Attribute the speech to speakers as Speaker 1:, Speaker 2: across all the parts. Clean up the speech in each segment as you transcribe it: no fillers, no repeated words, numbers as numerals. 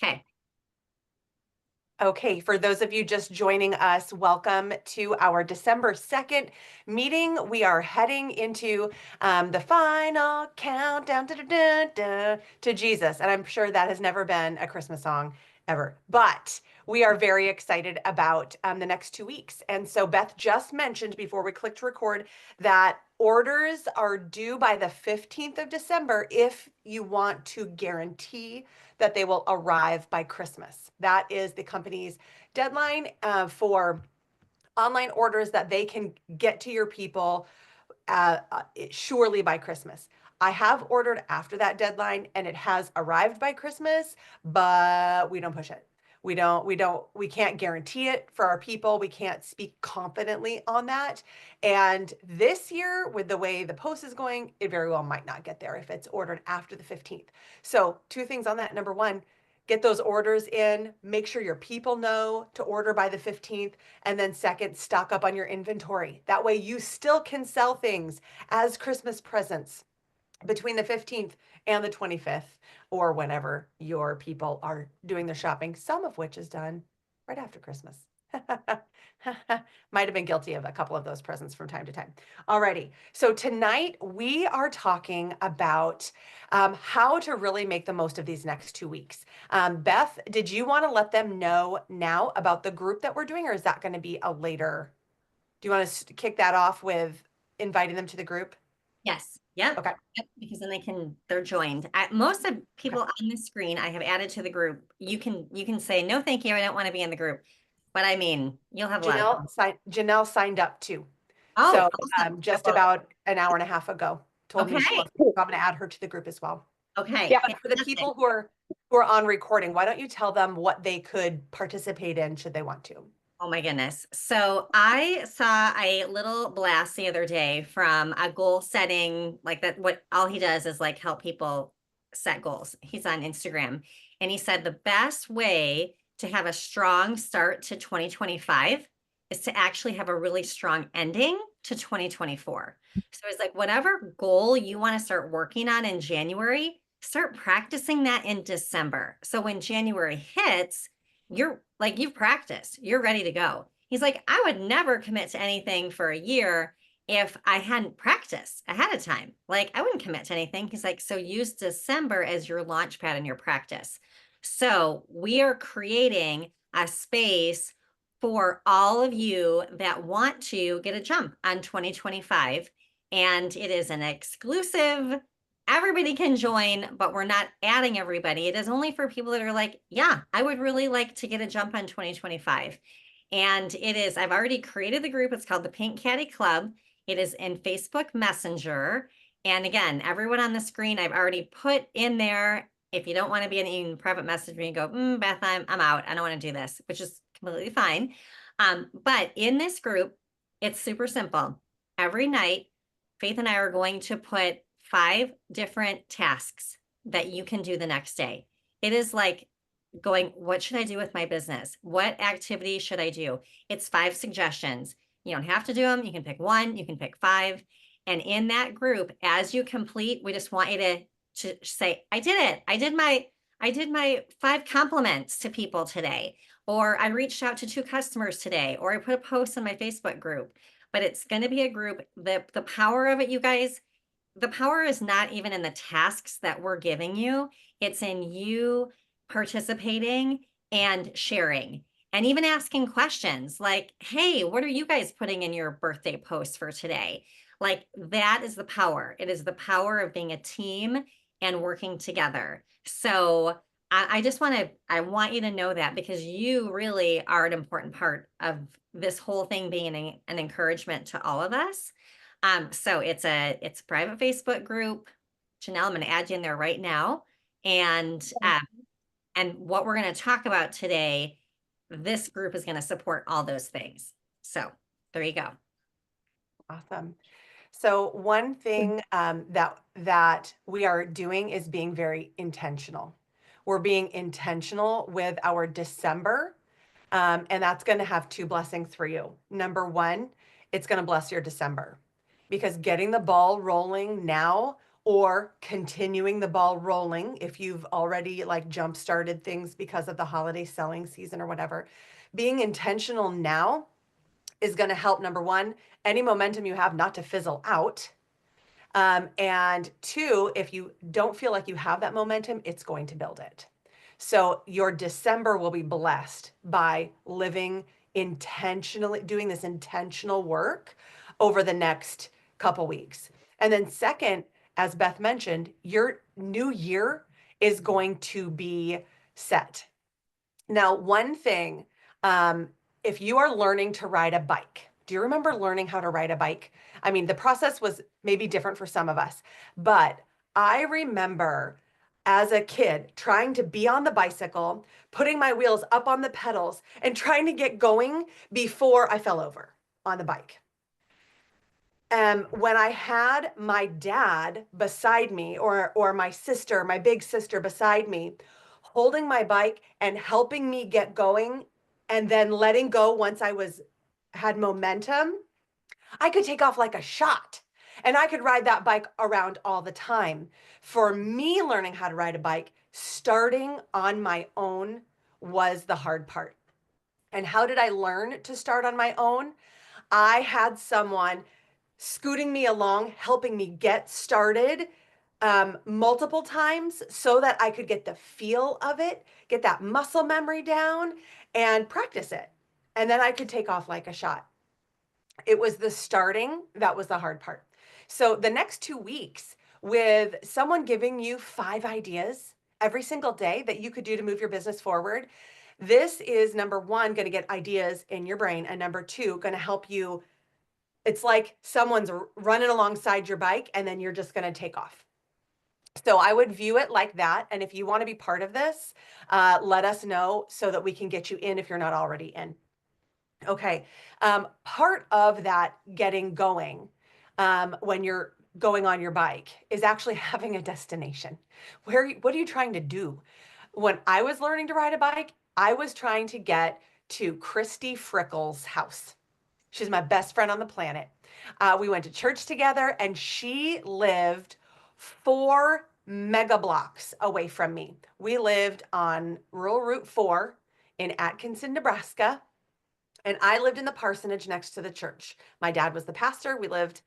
Speaker 1: Okay.
Speaker 2: Okay, for those of you just joining us, welcome to our December 2nd meeting. We are heading into the final countdown to Jesus. And I'm sure that has never been a Christmas song ever. But we are very excited about the next 2 weeks. And so Beth just mentioned before we clicked record that orders are due by the 15th of December if you want to guarantee that they will arrive by Christmas. That is the company's deadline for online orders that they can get to your people surely by Christmas. I have ordered after that deadline and it has arrived by Christmas, but we don't push it. We can't guarantee it for our people. We can't speak confidently on that. And this year, with the way the post is going, it very well might not get there if it's ordered after the 15th. So, two things on that. Number one, get those orders in, make sure your people know to order by the 15th. And then second, stock up on your inventory. That way you still can sell things as Christmas presents between the 15th and the 25th, or whenever your people are doing their shopping, some of which is done right after Christmas. Might have been guilty of a couple of those presents from time to time. Alrighty, so tonight we are talking about how to really make the most of these next 2 weeks. Beth, did you want to let them know now about the group that we're doing, or is that going to be a later? Do you want to kick that off with inviting them to the group?
Speaker 1: Yes. Yep.
Speaker 2: Okay.
Speaker 1: Yep. Because then they're joined. Most of
Speaker 2: Okay.
Speaker 1: people on the screen I have added to the group. You can say, no, thank you. I don't want to be in the group. But I mean, you'll have a lot of them.
Speaker 2: Janelle signed up too.
Speaker 1: Oh,
Speaker 2: So
Speaker 1: awesome.
Speaker 2: just about an hour and a half ago, told me she
Speaker 1: Okay.
Speaker 2: wants to. I'm going to add her to the group as well.
Speaker 1: Okay.
Speaker 2: Yeah, and for the
Speaker 1: Fantastic.
Speaker 2: people who are on recording, why don't you tell them what they could participate in should they want to?
Speaker 1: Oh my goodness. So I saw a little blast the other day from a goal setting, like that. What all he does is like help people set goals. He's on Instagram. And he said the best way to have a strong start to 2025 is to actually have a really strong ending to 2024. So it's like whatever goal you want to start working on in January, start practicing that in December. So when January hits, you're like, you've practiced, you're ready to go. He's like, I would never commit to anything for a year if I hadn't practiced ahead of time. Like, I wouldn't commit to anything. He's like, so use December as your launch pad in your practice. So we are creating a space for all of you that want to get a jump on 2025. And it is an exclusive, everybody can join, but we're not adding everybody. It is only for people that are like, yeah, I would really like to get a jump on 2025. And it is, I've already created the group. It's called the Pink Caddy Club. It is in Facebook Messenger. And again, everyone on the screen, I've already put in there. If you don't want to be in private message me and go, Beth, I'm out. I don't want to do this, which is completely fine. But in this group, it's super simple. Every night, Faith and I are going to put 5 different tasks that you can do the next day. It is like going, what should I do with my business? What activity should I do? It's 5 suggestions. You don't have to do them. You can pick 1, you can pick 5. And in that group, as you complete, we just want you to say, I did it. I did my 5 compliments to people today, or I reached out to 2 customers today, or I put a post in my Facebook group. But it's going to be a group. The power of it, you guys, the power is not even in the tasks that we're giving you. It's in you participating and sharing and even asking questions like, hey, what are you guys putting in your birthday post for today? Like, that is the power. It is the power of being a team and working together. So I just I want you to know that, because you really are an important part of this whole thing being an encouragement to all of us. So it's a private Facebook group. Janelle, I'm going to add you in there right now. And what we're going to talk about today, this group is going to support all those things. So there you go.
Speaker 2: Awesome. So one thing that we are doing is being very intentional. We're being intentional with our December, and that's going to have 2 blessings for you. Number one, it's going to bless your December, because getting the ball rolling now or continuing the ball rolling if you've already like jump started things because of the holiday selling season or whatever. Being intentional now is going to help, number one, any momentum you have not to fizzle out. And two, if you don't feel like you have that momentum, it's going to build it. So your December will be blessed by living intentionally, doing this intentional work over the next couple weeks. And then second, as Beth mentioned, your new year is going to be set. Now, one thing, if you are learning to ride a bike, do you remember learning how to ride a bike? I mean, the process was maybe different for some of us, but I remember as a kid trying to be on the bicycle, putting my wheels up on the pedals, and trying to get going before I fell over on the bike. When I had my dad beside me, or my sister, my big sister beside me, holding my bike and helping me get going, and then letting go once I had momentum, I could take off like a shot. And I could ride that bike around all the time. For me, learning how to ride a bike, starting on my own was the hard part. And how did I learn to start on my own? I had someone scooting me along, helping me get started multiple times so that I could get the feel of it, get that muscle memory down, and practice it. And then I could take off like a shot. It was the starting that was the hard part. So the next 2 weeks, with someone giving you 5 ideas every single day that you could do to move your business forward, this is number one, going to get ideas in your brain. And number two, going to help you. It's like someone's running alongside your bike and then you're just going to take off. So I would view it like that. And if you want to be part of this, let us know so that we can get you in if you're not already in. Okay. Part of that getting going when you're going on your bike is actually having a destination. What are you trying to do? When I was learning to ride a bike, I was trying to get to Christy Frickles' house. She's my best friend on the planet. We went to church together, and she lived 4 MB away from me. We lived on rural Route 4 in Atkinson, Nebraska, and I lived in the parsonage next to the church. My dad was the pastor. We lived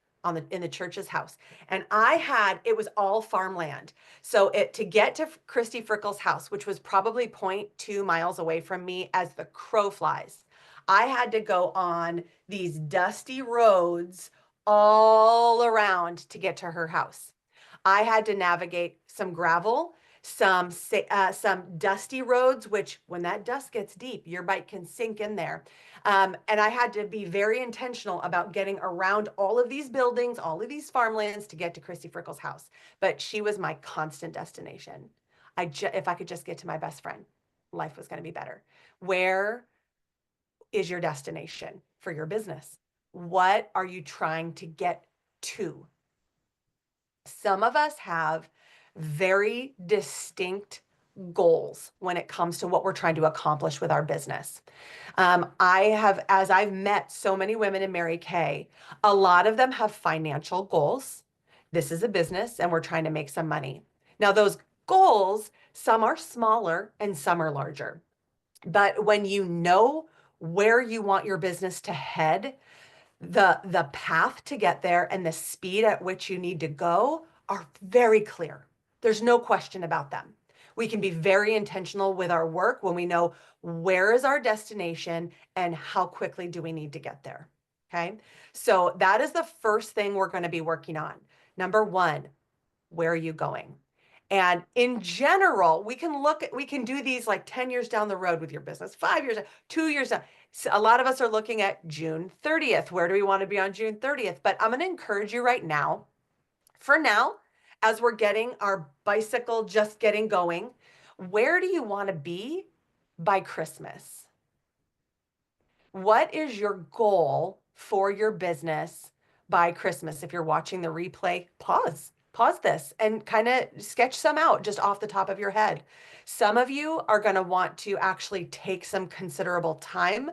Speaker 2: in the church's house, and it was all farmland. So to get to Christy Frickles' house, which was probably 0.2 miles away from me as the crow flies, I had to go on these dusty roads all around to get to her house. I had to navigate some gravel, some dusty roads, which when that dust gets deep, your bike can sink in there. And I had to be very intentional about getting around all of these buildings, all of these farmlands to get to Christy Frickles' house. But she was my constant destination. If I could just get to my best friend, life was going to be better. Where is your destination for your business? What are you trying to get to? Some of us have very distinct goals when it comes to what we're trying to accomplish with our business. As I've met so many women in Mary Kay, a lot of them have financial goals. This is a business and we're trying to make some money. Now, those goals, some are smaller and some are larger. But when you know where you want your business to head, the path to get there and the speed at which you need to go are very clear. There's no question about them. We can be very intentional with our work when we know where is our destination and how quickly do we need to get there. Okay. So that is the first thing we're going to be working on. Number one, where are you going? And in general, we can do these like 10 years down the road with your business, 5 years, 2 years down. So a lot of us are looking at June 30th. Where do we want to be on June 30th? But I'm going to encourage you right now, for now, as we're getting our bicycle just getting going, where do you want to be by Christmas? What is your goal for your business by Christmas? If you're watching the replay, pause this and kind of sketch some out just off the top of your head. Some of you are going to want to actually take some considerable time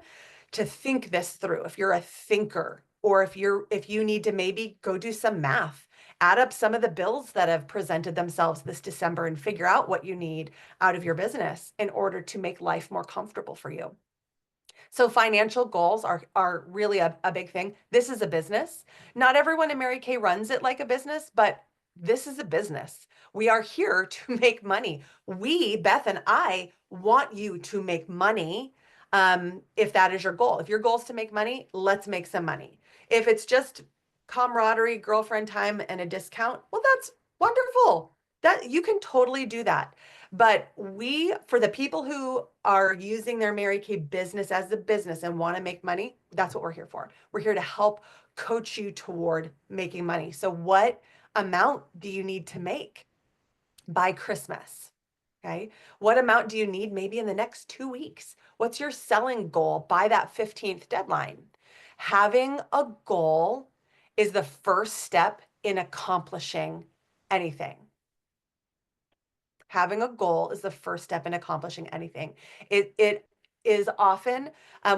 Speaker 2: to think this through. If you're a thinker, or if you need to maybe go do some math Add up some of the bills that have presented themselves this December and figure out what you need out of your business in order to make life more comfortable for you. So financial goals are really a big thing. This is a business. Not everyone in Mary Kay runs it like a business, but this is a business. We are here to make money. We, Beth and I, want you to make money. If that is your goal. If your goal is to make money, let's make some money. If it's just camaraderie, girlfriend time, and a discount, well, that's wonderful. That you can totally do that. But for the people who are using their Mary Kay business as a business and want to make money, that's what we're here for. We're here to help coach you toward making money. So what amount do you need to make by Christmas? Okay. What amount do you need maybe in the next 2 weeks? What's your selling goal by that 15th deadline? Having a goal is the first step in accomplishing anything. Having a goal is the first step in accomplishing anything. It is often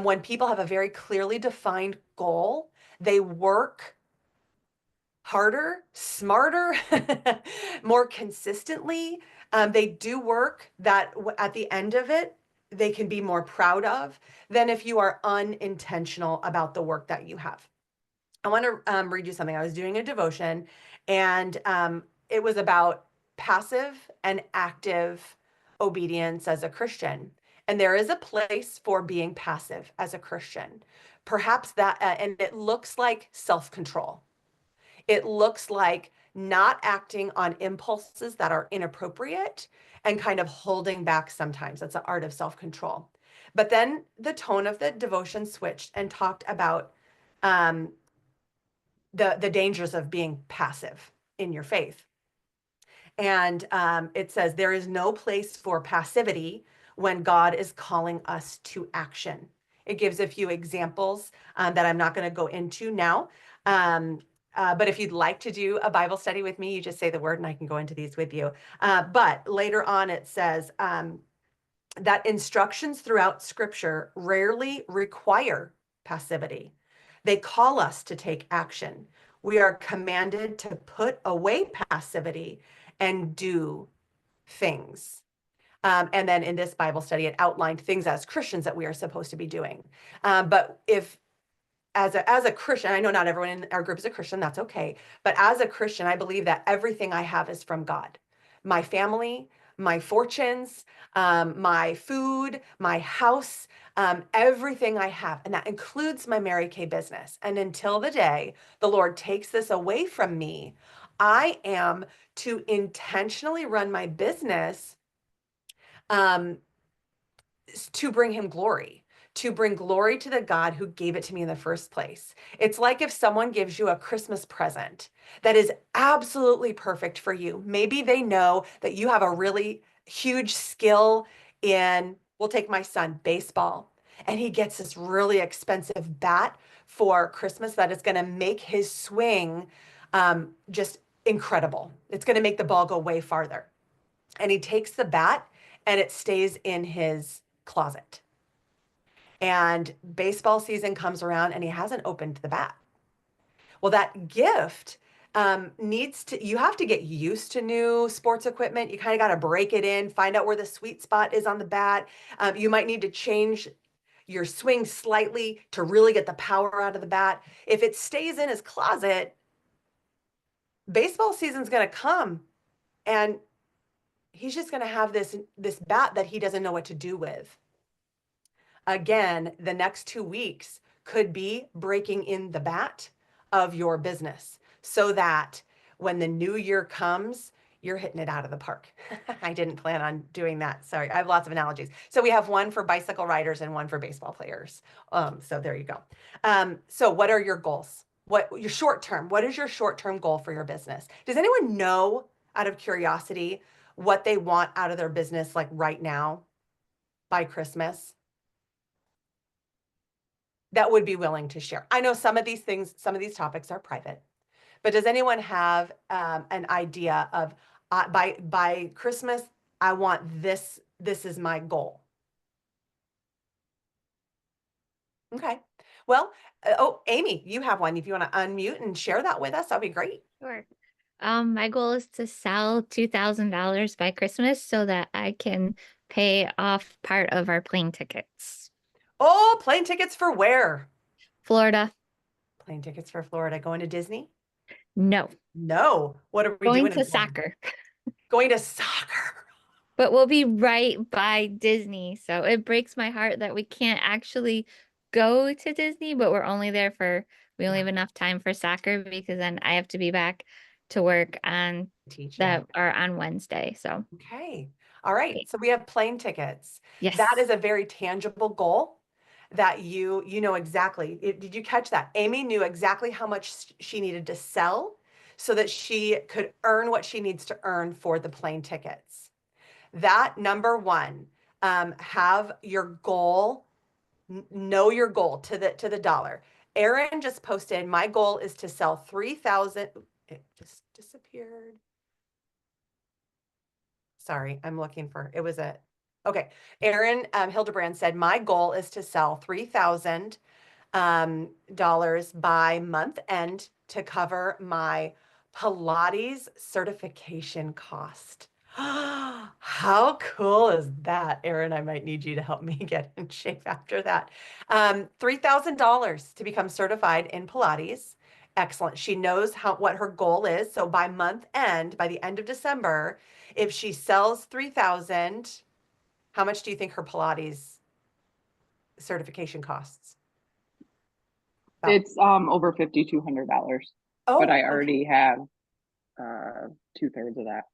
Speaker 2: when people have a very clearly defined goal, they work harder, smarter, more consistently. They do work that at the end of it, they can be more proud of than if you are unintentional about the work that you have. I want to read you something. I was doing a devotion and it was about passive and active obedience as a Christian. And there is a place for being passive as a Christian. Perhaps that, and it looks like self-control. It looks like not acting on impulses that are inappropriate and kind of holding back sometimes. That's the art of self-control. But then the tone of the devotion switched and talked about the dangers of being passive in your faith. And it says, there is no place for passivity when God is calling us to action. It gives a few examples that I'm not going to go into now. But if you'd like to do a Bible study with me, you just say the word and I can go into these with you. But later on, it says that instructions throughout Scripture rarely require passivity. They call us to take action. We are commanded to put away passivity and do things. And then in this Bible study, it outlined things as Christians that we are supposed to be doing. But if as a Christian, I know not everyone in our group is a Christian, that's okay. But as a Christian, I believe that everything I have is from God. My family, my fortunes, my food, my house, everything I have. And that includes my Mary Kay business. And until the day the Lord takes this away from me, I am to intentionally run my business to bring him glory, to bring glory to the God who gave it to me in the first place. It's like if someone gives you a Christmas present that is absolutely perfect for you. Maybe they know that you have a really huge skill in, we'll take my son, baseball, and he gets this really expensive bat for Christmas that is going to make his swing just incredible. It's going to make the ball go way farther. And he takes the bat and it stays in his closet. And baseball season comes around and he hasn't opened the bat. Well, that gift you have to get used to new sports equipment. You kind of got to break it in, find out where the sweet spot is on the bat. You might need to change your swing slightly to really get the power out of the bat. If it stays in his closet, baseball season's going to come and he's just going to have this bat that he doesn't know what to do with. Again, the next 2 weeks could be breaking in the bat of your business so that when the new year comes, you're hitting it out of the park. I didn't plan on doing that. Sorry, I have lots of analogies. So we have one for bicycle riders and one for baseball players. So there you go. So what are your goals? What is your short-term goal for your business? Does anyone know, out of curiosity, what they want out of their business like right now by Christmas? That would be willing to share. I know some of these topics are private, but does anyone have an idea of by Christmas, I want this is my goal? Okay. Well, oh, Amy, you have one. If you want to unmute and share that with us, that'd be great.
Speaker 3: Sure. My goal is to sell $2,000 by Christmas so that I can pay off part of our plane tickets.
Speaker 2: Oh, plane tickets for where?
Speaker 3: Florida,
Speaker 2: Plane tickets for Florida. Going to Disney?
Speaker 3: no.
Speaker 2: No. What are we
Speaker 3: Going
Speaker 2: doing in
Speaker 3: to
Speaker 2: Florida?
Speaker 3: soccer.
Speaker 2: Going to soccer.
Speaker 3: But we'll be right by Disney. So it breaks my heart that we can't actually go to Disney, but we only
Speaker 2: Yeah,
Speaker 3: have enough time for soccer because then I have to be back to work on
Speaker 2: teach, yeah.
Speaker 3: that or on Wednesday. So,
Speaker 2: Okay. All right.
Speaker 3: okay.
Speaker 2: So we have plane tickets. That
Speaker 3: Yes.
Speaker 2: is a very tangible goal that you know exactly. Did you catch that? Amy knew exactly how much she needed to sell so that she could earn what she needs to earn for the plane tickets. That number one, have your goal, know your goal to the dollar. Erin just posted, my goal is to sell 3,000. It just disappeared. Sorry, I'm looking for, it was okay. Erin Hildebrand said, my goal is to sell $3,000 by month end to cover my Pilates certification cost. How cool is that, Erin? I might need you to help me get in shape after that. $3,000 to become certified in Pilates. Excellent. She knows what her goal is. So by month end, by the end of December, if she sells 3,000, how much do you think her Pilates certification costs? About,
Speaker 4: It's over $5,200, but
Speaker 2: oh,
Speaker 4: I
Speaker 2: okay.
Speaker 4: already have 2/3 of that.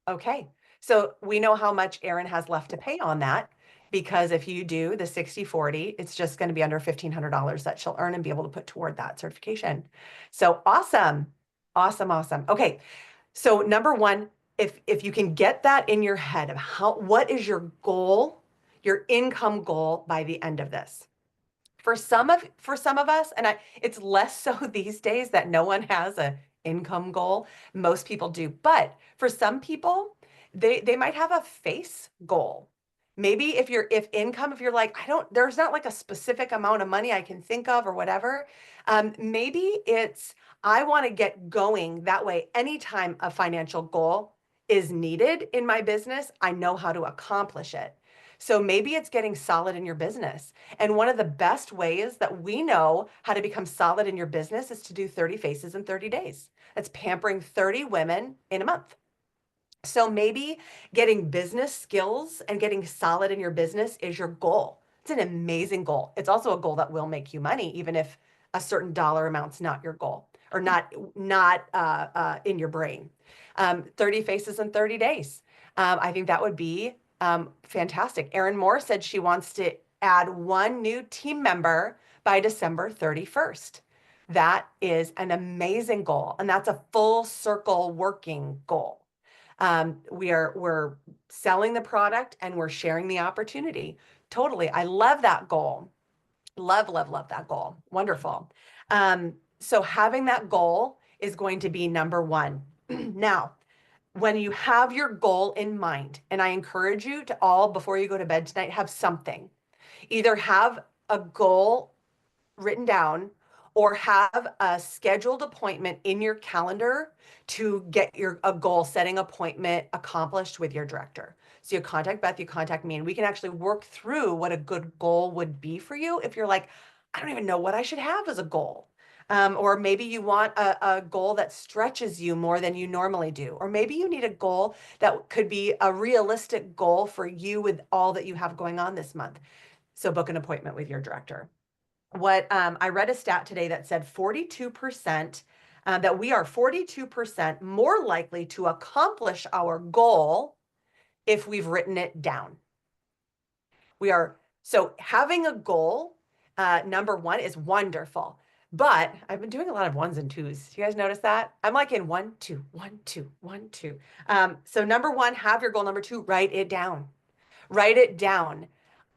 Speaker 2: Okay. So we know how much Erin has left to pay on that because if you do the 60/40, it's just going to be under $1,500 that she'll earn and be able to put toward that certification. So awesome. Awesome, awesome. Okay. So number one, if you can get that in your head of what is your goal, your income goal by the end of this. For some of us, and it's less so these days that no one has a income goal. Most people do, but for some people, they might have a face goal. Maybe if income, if you're like, there's not like a specific amount of money I can think of or whatever. Maybe it's I want to get going that way. Anytime a financial goal is needed in my business, I know how to accomplish it. So maybe it's getting solid in your business. And one of the best ways that we know how to become solid in your business is to do 30 faces in 30 days. That's pampering 30 women in a month. So maybe getting business skills and getting solid in your business is your goal. It's an amazing goal. It's also a goal that will make you money, even if a certain dollar amount's not your goal or not in your brain. 30 faces in 30 days. I think that would be fantastic. Erin Moore said she wants to add one new team member by December 31st. That is an amazing goal, and that's a full circle working goal. We're selling the product and we're sharing the opportunity. Totally. I love that goal. Love, love, love that goal. Wonderful. So having that goal is going to be number one. Now, when you have your goal in mind, and I encourage you to all, before you go to bed tonight, have something. Either have a goal written down or have a scheduled appointment in your calendar to get a goal setting appointment accomplished with your director. So you contact Beth, you contact me, and we can actually work through what a good goal would be for you. If you're like, I don't even know what I should have as a goal. Or maybe you want a goal that stretches you more than you normally do. Or maybe you need a goal that could be a realistic goal for you with all that you have going on this month. So book an appointment with your director. I read a stat today that said 42%, that we are 42% more likely to accomplish our goal if we've written it down. So having a goal, number one, is wonderful. But I've been doing a lot of ones and twos. Do you guys notice that? I'm like in 1, 2, 1, 2, 1, 2. So number one, have your goal. Number two, write it down. Write it down.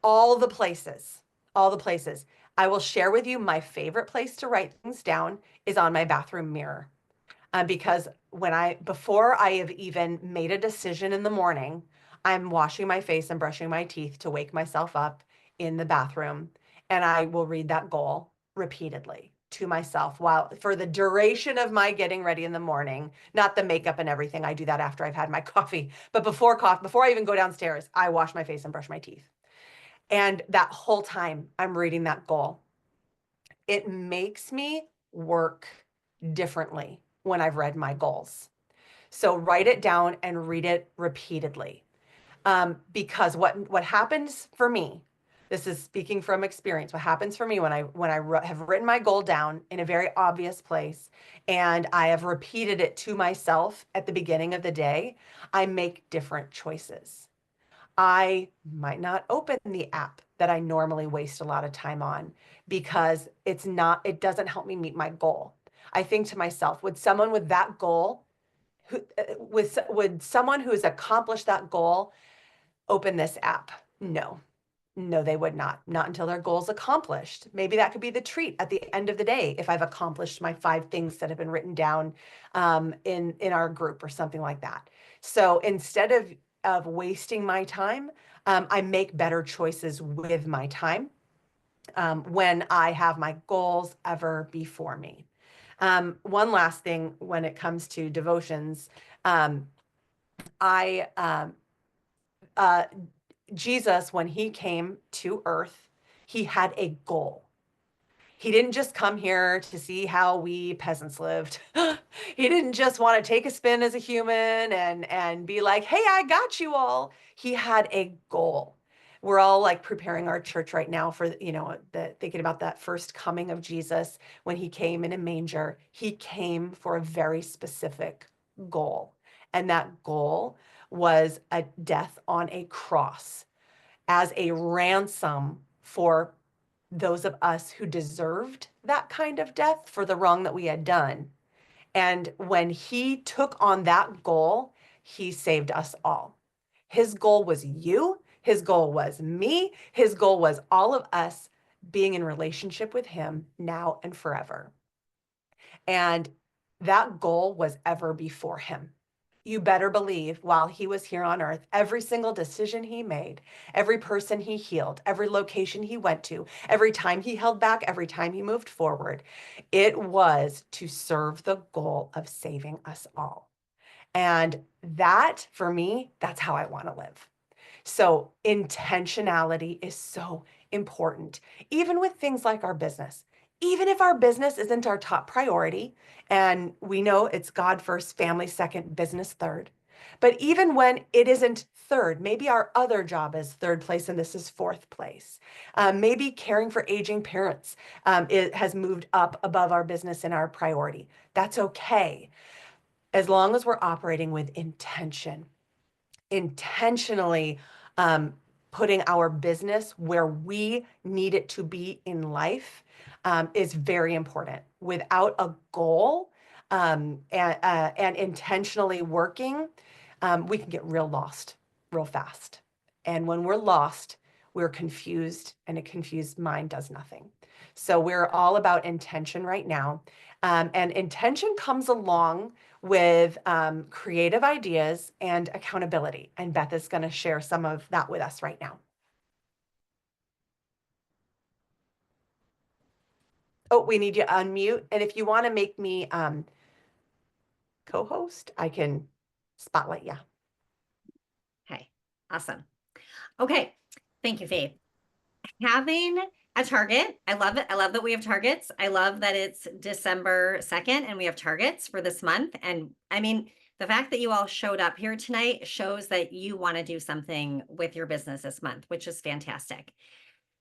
Speaker 2: All the places. All the places. I will share with you my favorite place to write things down is on my bathroom mirror. Because before I have even made a decision in the morning, I'm washing my face and brushing my teeth to wake myself up in the bathroom. And I will read that goal repeatedly to myself while for the duration of my getting ready in the morning, not the makeup and everything. I do that after I've had my coffee, but before I even go downstairs, I wash my face and brush my teeth. And that whole time I'm reading that goal, it makes me work differently when I've read my goals. So write it down and read it repeatedly. Because what happens for me, this is speaking from experience, what happens for me when I have written my goal down in a very obvious place and I have repeated it to myself at the beginning of the day, I make different choices. I might not open the app that I normally waste a lot of time on because it doesn't help me meet my goal. I think to myself, would someone with that goal, would someone who has accomplished that goal open this app? No, they would not until their goal's accomplished. Maybe that could be the treat at the end of the day if I've accomplished my 5 things that have been written down in our group or something like that. So instead of wasting my time, I make better choices with my time when I have my goals ever before me. One last thing when it comes to devotions, Jesus, when he came to earth, he had a goal. He didn't just come here to see how we peasants lived. He didn't just want to take a spin as a human and be like, hey, I got you all. He had a goal. We're all like preparing our church right now for, thinking about that first coming of Jesus when he came in a manger. He came for a very specific goal. And that goal was a death on a cross as a ransom for those of us who deserved that kind of death for the wrong that we had done. And when he took on that goal, he saved us all. His goal was you. His goal was me. His goal was all of us being in relationship with him now and forever. And that goal was ever before him. You better believe while he was here on earth, every single decision he made, every person he healed, every location he went to, every time he held back, every time he moved forward, it was to serve the goal of saving us all. And that, for me, that's how I want to live. So intentionality is so important, even with things like our business. Even if our business isn't our top priority, and we know it's God first, family second, business third. But even when it isn't third, maybe our other job is third place and this is fourth place. Maybe caring for aging parents it has moved up above our business and our priority. That's okay, as long as we're operating with intention, intentionally putting our business where we need it to be in life is very important. Without a goal and intentionally working, we can get real lost real fast. And when we're lost, we're confused, and a confused mind does nothing. So we're all about intention right now. And intention comes along with creative ideas and accountability. And Beth is going to share some of that with us right now. Oh, we need you to unmute. And if you want to make me co-host, I can spotlight you.
Speaker 1: Okay, awesome. Okay, thank you, Faith. Having a target, I love it. I love that we have targets. I love that it's December 2nd and we have targets for this month. And I mean, the fact that you all showed up here tonight shows that you want to do something with your business this month, which is fantastic.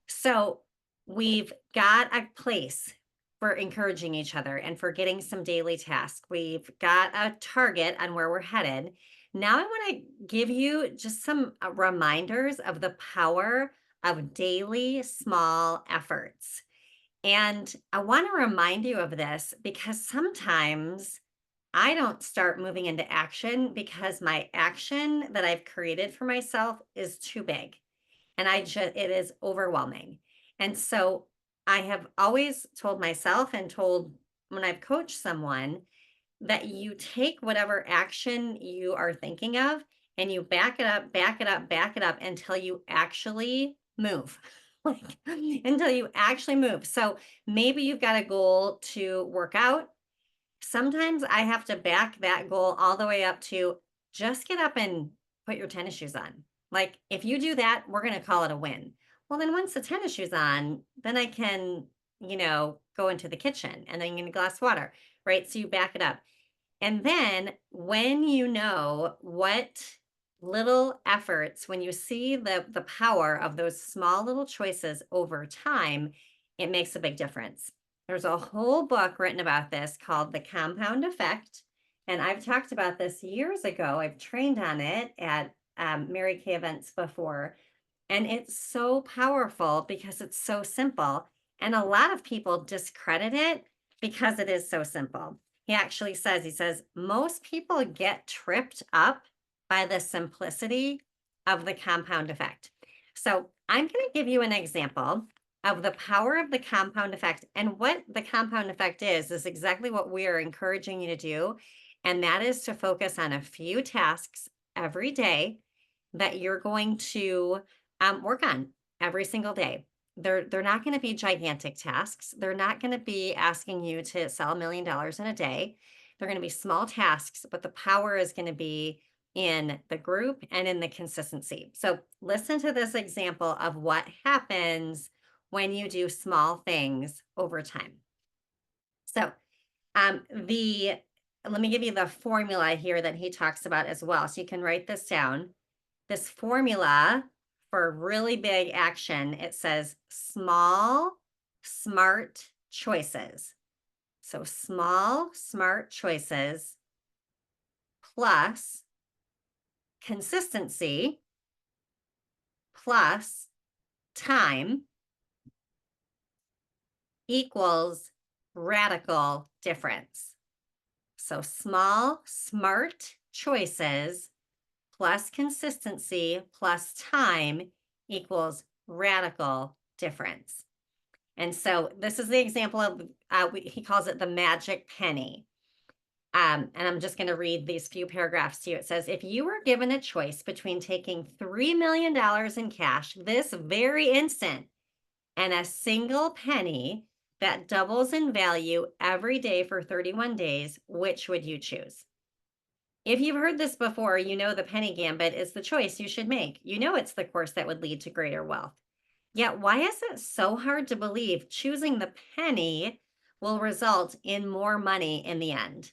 Speaker 1: So we've got a place for encouraging each other and for getting some daily tasks. We've got a target on where we're headed. Now I want to give you just some reminders of the power of daily small efforts. And I want to remind you of this because sometimes I don't start moving into action because my action that I've created for myself is too big. And it is overwhelming. And so I have always told myself and told when I've coached someone that you take whatever action you are thinking of and you back it up, back it up, back it up until you actually move. like until you actually move. So maybe you've got a goal to work out. Sometimes I have to back that goal all the way up to just get up and put your tennis shoes on. Like if you do that, we're going to call it a win. Well, then once the tennis shoes on, then I can, go into the kitchen and then get a glass of water, right? So you back it up. And then when you know what little efforts, when you see the power of those small little choices over time, it makes a big difference. There's a whole book written about this called The Compound Effect. And I've talked about this years ago. I've trained on it at Mary Kay events before. And it's so powerful because it's so simple. And a lot of people discredit it because it is so simple. He says, most people get tripped up by the simplicity of the compound effect. So I'm going to give you an example of the power of the compound effect. And what the compound effect is exactly what we are encouraging you to do. And that is to focus on a few tasks every day that you're going to work on every single day. They're not going to be gigantic tasks. They're not going to be asking you to sell $1 million in a day. They're going to be small tasks, but the power is going to be in the group and in the consistency. So listen to this example of what happens when you do small things over time. So let me give you the formula here that he talks about as well. So you can write this down. This formula for really big action, it says small, smart choices. So small, smart choices plus consistency plus time equals radical difference. So small, smart choices plus consistency plus time equals radical difference. And so this is the example of, he calls it the magic penny. And I'm just going to read these few paragraphs to you. It says, if you were given a choice between taking $3 million in cash this very instant and a single penny that doubles in value every day for 31 days, which would you choose? If you've heard this before, you know the penny gambit is the choice you should make. You know it's the course that would lead to greater wealth. Yet why is it so hard to believe choosing the penny will result in more money in the end?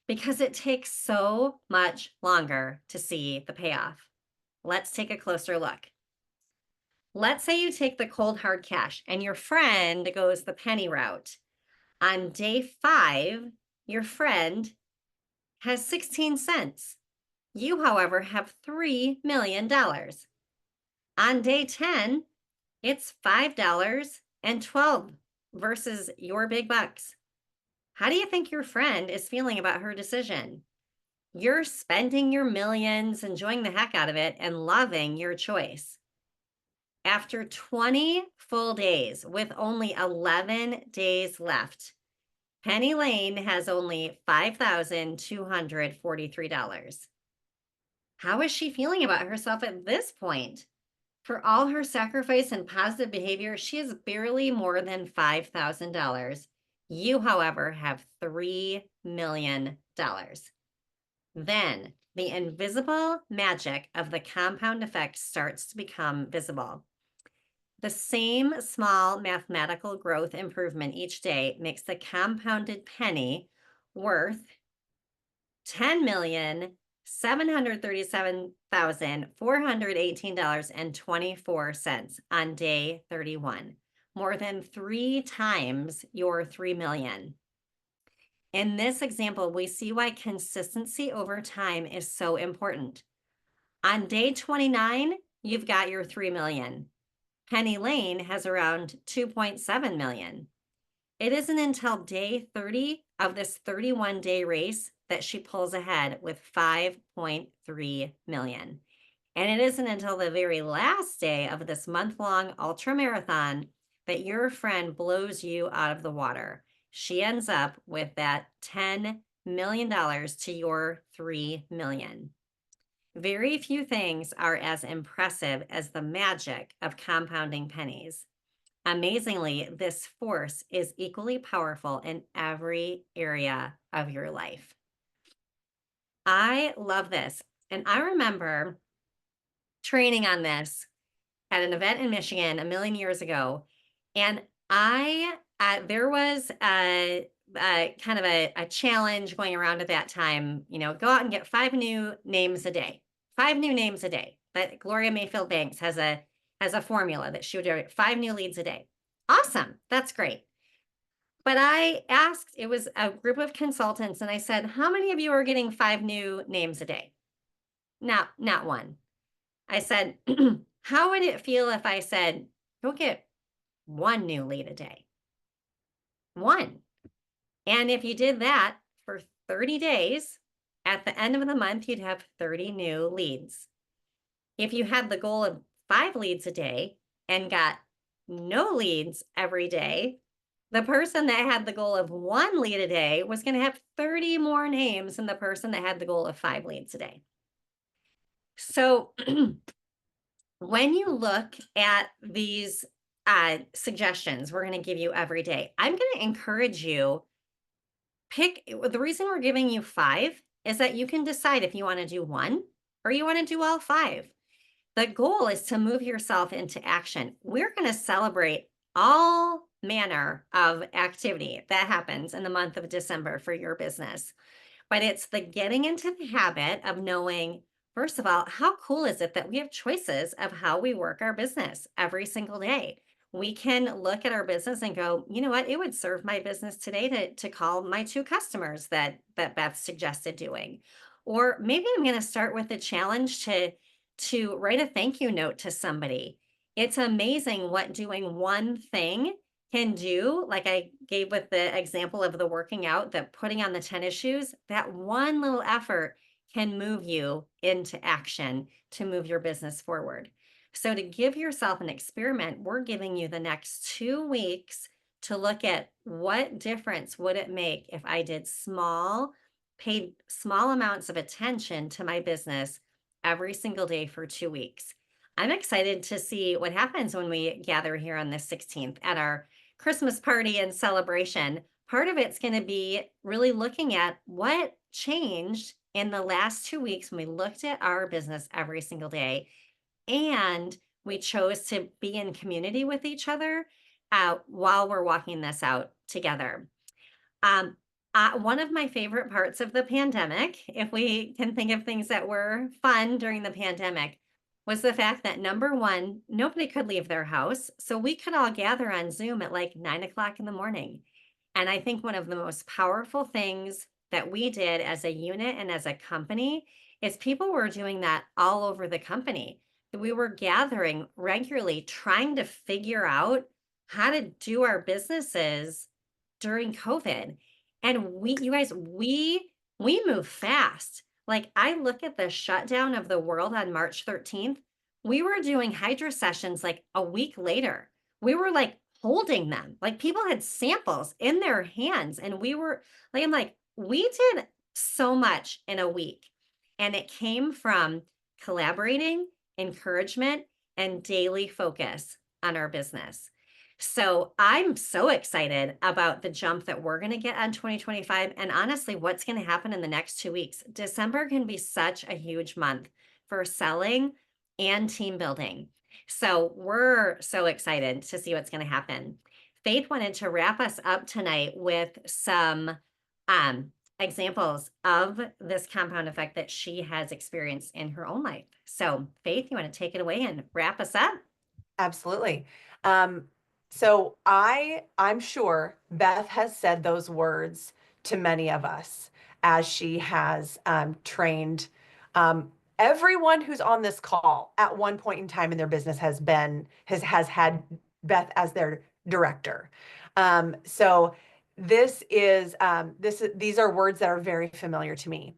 Speaker 1: Because it takes so much longer to see the payoff. Let's take a closer look. Let's say you take the cold hard cash and your friend goes the penny route. On day 5, your friend has 16 cents. You, however, have $3 million. On day 10, it's $5.12 versus your big bucks. How do you think your friend is feeling about her decision? You're spending your millions, enjoying the heck out of it, and loving your choice. After 20 full days with only 11 days left, Penny Lane has only $5,243. How is she feeling about herself at this point? For all her sacrifice and positive behavior, she is barely more than $5,000. You, however, have $3 million. Then the invisible magic of the compound effect starts to become visible. The same small mathematical growth improvement each day makes the compounded penny worth $10,737,418.24 on day 31, more than 3 times your 3 million. In this example, we see why consistency over time is so important. On day 29, you've got your 3 million. Penny Lane has around 2.7 million. It isn't until day 30 of this 31-day race that she pulls ahead with 5.3 million. And it isn't until the very last day of this month-long ultra marathon that your friend blows you out of the water. She ends up with that $10 million to your 3 million. Very few things are as impressive as the magic of compounding pennies. Amazingly, this force is equally powerful in every area of your life. I love this. And I remember training on this at an event in Michigan a million years ago. And there was a kind of a challenge going around at that time, go out and get 5 new names a day, 5 new names a day. But Gloria Mayfield Banks has a formula that she would do 5 new leads a day. Awesome. That's great. But I asked, it was a group of consultants, and I said, how many of you are getting 5 new names a day? Not one. I said, how would it feel if I said, go get 1 new lead a day? One. And if you did that for 30 days, at the end of the month, you'd have 30 new leads. If you had the goal of 5 leads a day and got no leads every day, the person that had the goal of 1 lead a day was going to have 30 more names than the person that had the goal of 5 leads a day. So when you look at these suggestions we're going to give you every day, I'm going to encourage you, the reason we're giving you 5 is that you can decide if you want to do 1 or you want to do all 5. The goal is to move yourself into action. We're going to celebrate all manner of activity that happens in the month of December for your business. But it's the getting into the habit of knowing, first of all, how cool is it that we have choices of how we work our business every single day? We can look at our business and go, you know what, it would serve my business today to call my 2 customers that Beth suggested doing. Or maybe I'm going to start with a challenge to write a thank you note to somebody. It's amazing what doing one thing can do. Like I gave with the example of the working out, that putting on the tennis shoes, that one little effort can move you into action to move your business forward. So to give yourself an experiment, we're giving you the next 2 weeks to look at what difference would it make if I did paid small amounts of attention to my business every single day for 2 weeks. I'm excited to see what happens when we gather here on the 16th at our Christmas party and celebration. Part of it's going to be really looking at what changed in the last 2 weeks when we looked at our business every single day and we chose to be in community with each other while we're walking this out together. One of my favorite parts of the pandemic, if we can think of things that were fun during the pandemic, was the fact that number one, nobody could leave their house. So we could all gather on Zoom at like 9 o'clock in the morning. And I think one of the most powerful things that we did as a unit and as a company is people were doing that all over the company. We were gathering regularly, trying to figure out how to do our businesses during COVID. And we move fast. Like I look at the shutdown of the world on March 13th, we were doing Hydra sessions like a week later. We were like holding them. Like people had samples in their hands and we were like, I'm like, we did so much in a week. And it came from collaborating, encouragement, and daily focus on our business. So I'm so excited about the jump that we're going to get on 2025. And honestly, what's going to happen in the next 2 weeks. December can be such a huge month for selling and team building. So we're so excited to see what's going to happen. Faith wanted to wrap us up tonight with some examples of this compound effect that she has experienced in her own life. So Faith, you want to take it away and wrap us up?
Speaker 2: Absolutely. So I'm sure Beth has said those words to many of us as she has trained everyone who's on this call at one point in time in their business has had Beth as their director. So these are words that are very familiar to me.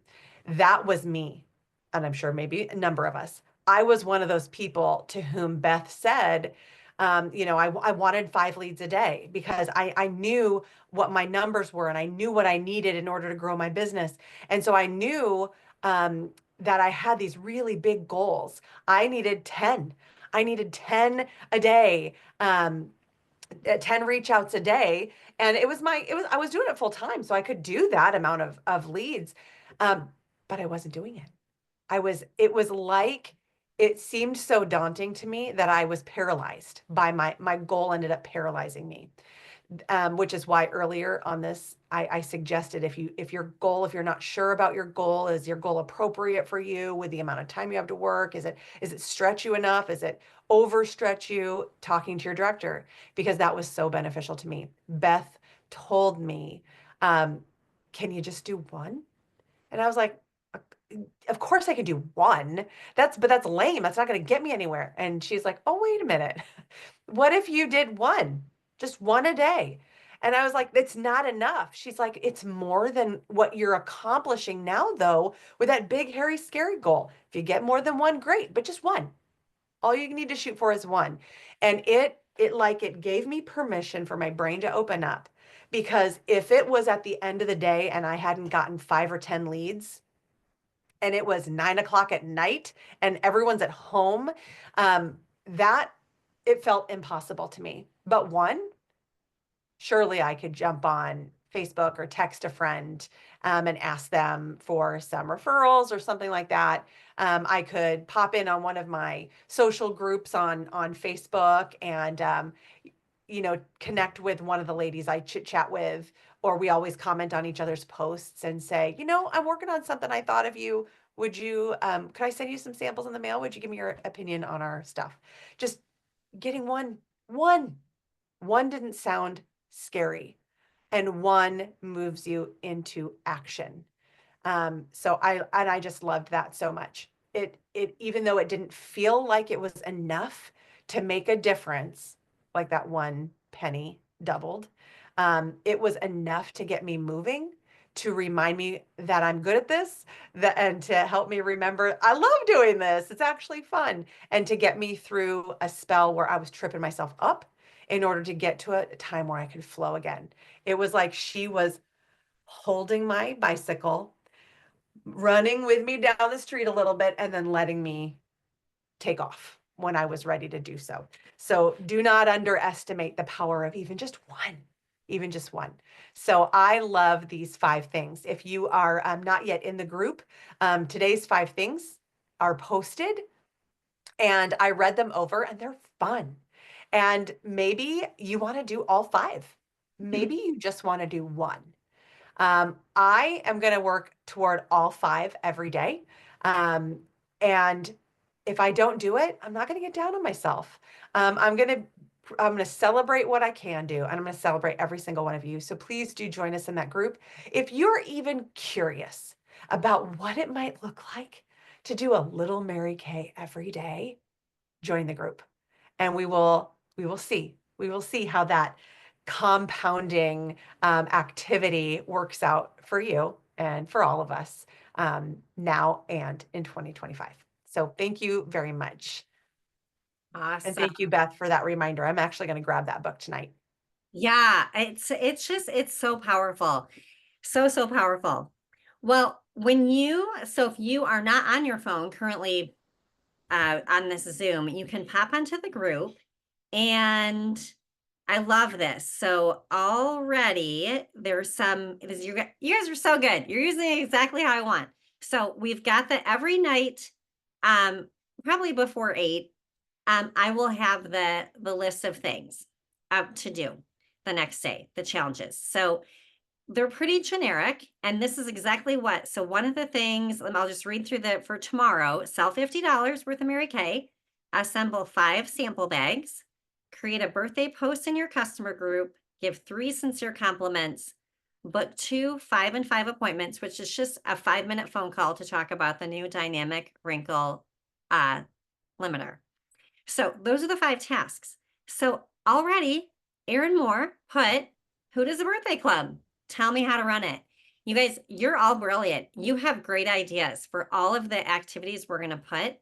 Speaker 2: That was me, and I'm sure maybe a number of us. I was one of those people to whom Beth said, I wanted 5 leads a day because I knew what my numbers were and I knew what I needed in order to grow my business. And so I knew that I had these really big goals. I needed 10. I needed 10 a day. 10 reach outs a day. And I was doing it full time. So I could do that amount of leads. But I wasn't doing it. It was like, it seemed so daunting to me that I was paralyzed by my goal ended up paralyzing me. Which is why earlier on this, I suggested if you're not sure about your goal, is your goal appropriate for you with the amount of time you have to work? Is it stretch you enough? Is it overstretch you? Talking to your director, because that was so beneficial to me. Beth told me, can you just do one? And I was like, of course I could do one. But that's lame. That's not going to get me anywhere. And she's like, oh, wait a minute. What if you did one? Just one a day. And I was like, it's not enough. She's like, it's more than what you're accomplishing now, though, with that big, hairy, scary goal. If you get more than one, great, but just one. All you need to shoot for is one. And it gave me permission for my brain to open up, because if it was at the end of the day and I hadn't gotten 5 or 10 leads, and it was 9 o'clock at night and everyone's at home, that it felt impossible to me. But one, surely I could jump on Facebook or text a friend and ask them for some referrals or something like that. I could pop in on one of my social groups on Facebook and connect with one of the ladies I chit chat with, or we always comment on each other's posts and say, I'm working on something. I thought of you. Would you, could I send you some samples in the mail? Would you give me your opinion on our stuff? Just getting one didn't sound scary, and one moves you into action. So I just loved that so much. It even though it didn't feel like it was enough to make a difference, like that one penny doubled, it was enough to get me moving, to remind me that I'm good at this, and to help me remember I love doing this. It's actually fun, and to get me through a spell where I was tripping myself up in order to get to a time where I could flow again. It was like she was holding my bicycle, running with me down the street a little bit, and then letting me take off when I was ready to do so. So do not underestimate the power of even just one. So I love these 5 things. If you are not yet in the group, today's 5 things are posted, and I read them over, and they're fun. And maybe you want to do all 5. Maybe you just want to do one. I am going to work toward all 5 every day. And if I don't do it, I'm not going to get down on myself. I'm going to celebrate what I can do, and I'm going to celebrate every single one of you. So please do join us in that group. If you're even curious about what it might look like to do a little Mary Kay every day, join the group, and we will see how that compounding activity works out for you and for all of us now and in 2025. So thank you very much.
Speaker 1: Awesome.
Speaker 2: And thank you, Beth, for that reminder. I'm actually going to grab that book tonight.
Speaker 1: Yeah, it's so powerful. So powerful. Well, if you are not on your phone currently on this Zoom, you can pop onto the group, and I love this. So already there's you guys are so good. You're using it exactly how I want. So we've got the every night, probably before 8, I will have the list of things to do the next day, the challenges. So they're pretty generic, and this is exactly what. So one of the things, I'll just read through for tomorrow: sell $50 worth of Mary Kay, assemble 5 sample bags, create a birthday post in your customer group, give 3 sincere compliments, book 2 5 and 5 appointments, which is just a 5-minute phone call to talk about the new dynamic wrinkle limiter. So those are the 5 tasks. So already Erin Moore put, who does a birthday club? Tell me how to run it. You guys, you're all brilliant. You have great ideas for all of the activities we're going to put.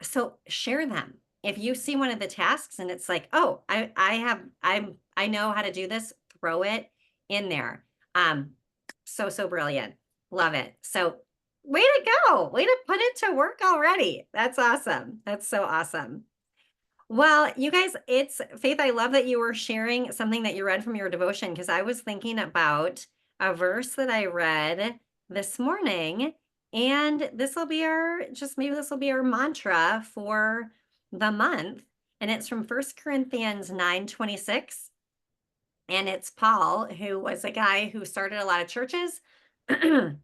Speaker 1: So share them. If you see one of the tasks and it's like, oh, I know how to do this, throw it in there. So brilliant. Love it. So way to go. Way to put it to work already. That's awesome. That's so awesome. Well, you guys, it's Faith. I love that you were sharing something that you read from your devotion because I was thinking about a verse that I read this morning, and this will be maybe this will be our mantra for the month. And it's from 1 Corinthians 9:26. And it's Paul, who was a guy who started a lot of churches, in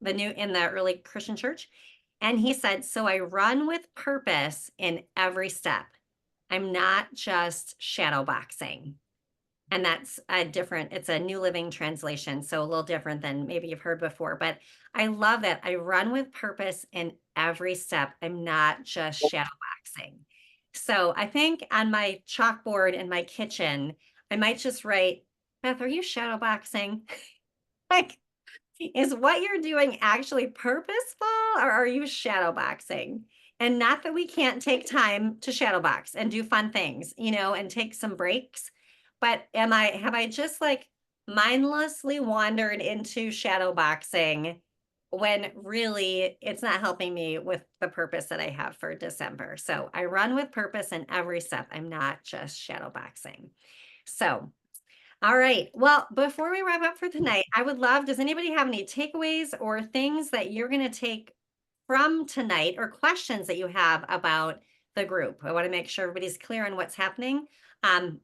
Speaker 1: the early Christian church. And he said, "So I run with purpose in every step. I'm not just shadow boxing." And that's it's a New Living Translation, so a little different than maybe you've heard before. But I love that. I run with purpose in every step. I'm not just shadow boxing. So I think on my chalkboard in my kitchen, I might just write, "Beth, are you shadow boxing?" Like, is what you're doing actually purposeful, or are you shadow boxing? And not that we can't take time to shadow box and do fun things, and take some breaks, but have I just like mindlessly wandered into shadow boxing when really it's not helping me with the purpose that I have for December? So I run with purpose in every step. I'm not just shadow boxing. So all right. Well, before we wrap up for tonight, does anybody have any takeaways or things that you're going to take from tonight or questions that you have about the group? I want to make sure everybody's clear on what's happening, and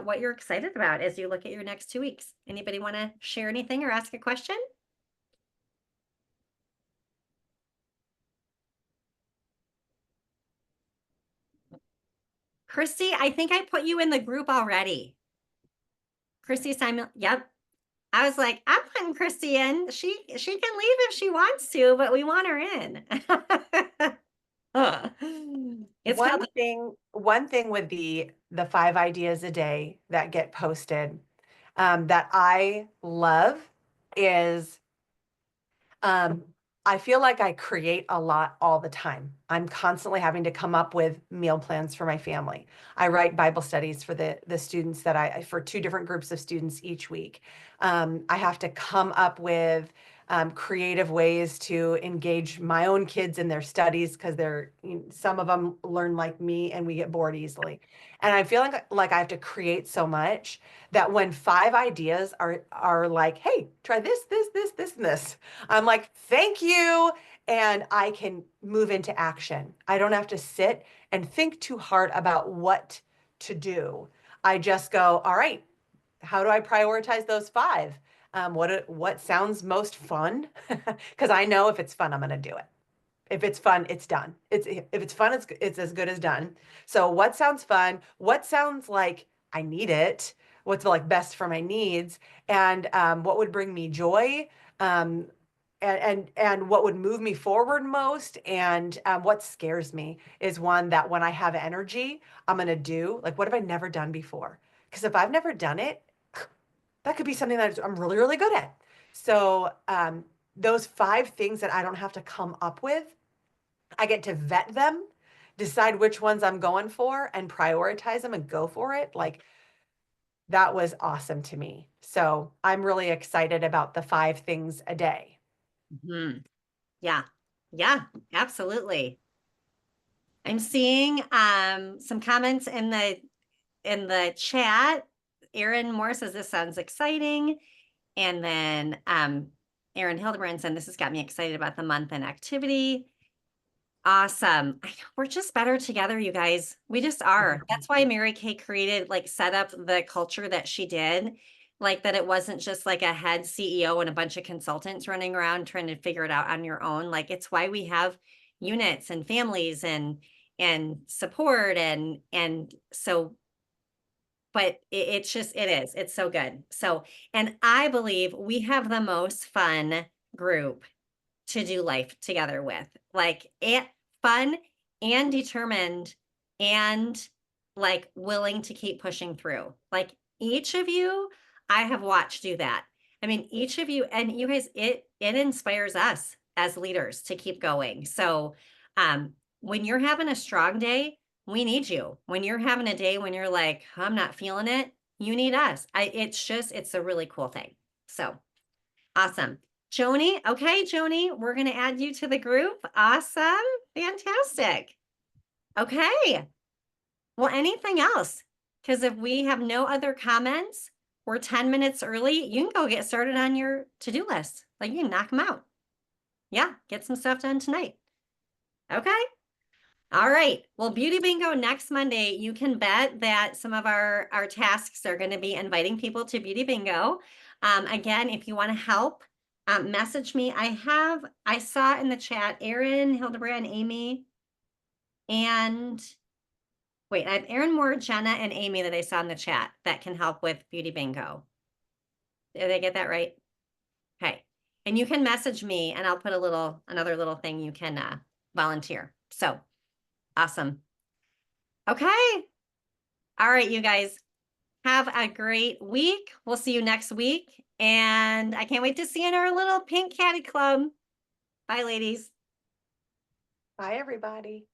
Speaker 1: what you're excited about as you look at your next 2 weeks. Anybody want to share anything or ask a question? Christy, I think I put you in the group already. Christy Simon, yep. I was like, I'm putting Christy in. She can leave if she wants to, but we want her in. It's
Speaker 2: one thing with the 5 ideas a day that get posted, that I love is, I feel like I create a lot all the time. I'm constantly having to come up with meal plans for my family. I write Bible studies for the students for 2 different groups of students each week. I have to come up with creative ways to engage my own kids in their studies because some of them learn like me and we get bored easily. And I feel like I have to create so much that when 5 ideas are like, hey, try this, and this, I'm like, thank you. And I can move into action. I don't have to sit and think too hard about what to do. I just go, all right, how do I prioritize those 5? What sounds most fun? Because I know if it's fun, I'm going to do it. If it's fun, it's done. If it's fun, it's as good as done. So what sounds fun? What sounds like I need it? What's like best for my needs? And what would bring me joy? And what would move me forward most? And what scares me is one that when I have energy, I'm going to do. Like, what have I never done before? Because if I've never done it, that could be something that I'm really, really good at. So those 5 things that I don't have to come up with, I get to vet them, decide which ones I'm going for, and prioritize them and go for it. Like, that was awesome to me. So I'm really excited about the 5 things a day.
Speaker 1: Mm-hmm. Yeah, absolutely. I'm seeing some comments in the chat. Aaron Moore says this sounds exciting. And then Aaron Hildebrand said this has got me excited about the month and activity. Awesome. We're just better together, you guys. We just are. That's why Mary Kay set up the culture that she did. Like that it wasn't just like a head CEO and a bunch of consultants running around trying to figure it out on your own. Like it's why we have units and families and support and so, but it's so good. So, and I believe we have the most fun group to do life together with, like fun and determined and like willing to keep pushing through. Like each of you, I have watched do that. I mean, each of you and you guys, it inspires us as leaders to keep going. So when you're having a strong day, we need you. When you're having a day when you're like, I'm not feeling it, you need us. It's a really cool thing. So awesome. Joni. Okay, Joni, we're going to add you to the group. Awesome. Fantastic. Okay. Well, anything else? Because if we have no other comments, we're 10 minutes early. You can go get started on your to-do list. Like you can knock them out. Yeah, get some stuff done tonight. Okay. All right. Well, Beauty Bingo next Monday, you can bet that some of our tasks are going to be inviting people to Beauty Bingo. Again, if you want to help, message me. I saw in the chat, Erin, Hildebrand, Amy, and wait, I have Erin Moore, Jenna, and Amy that I saw in the chat that can help with Beauty Bingo. Did I get that right? Okay. And you can message me and I'll put another little thing you can volunteer. So awesome. Okay. All right, you guys have a great week. We'll see you next week. And I can't wait to see you in our little pink caddy club. Bye, ladies.
Speaker 2: Bye, everybody.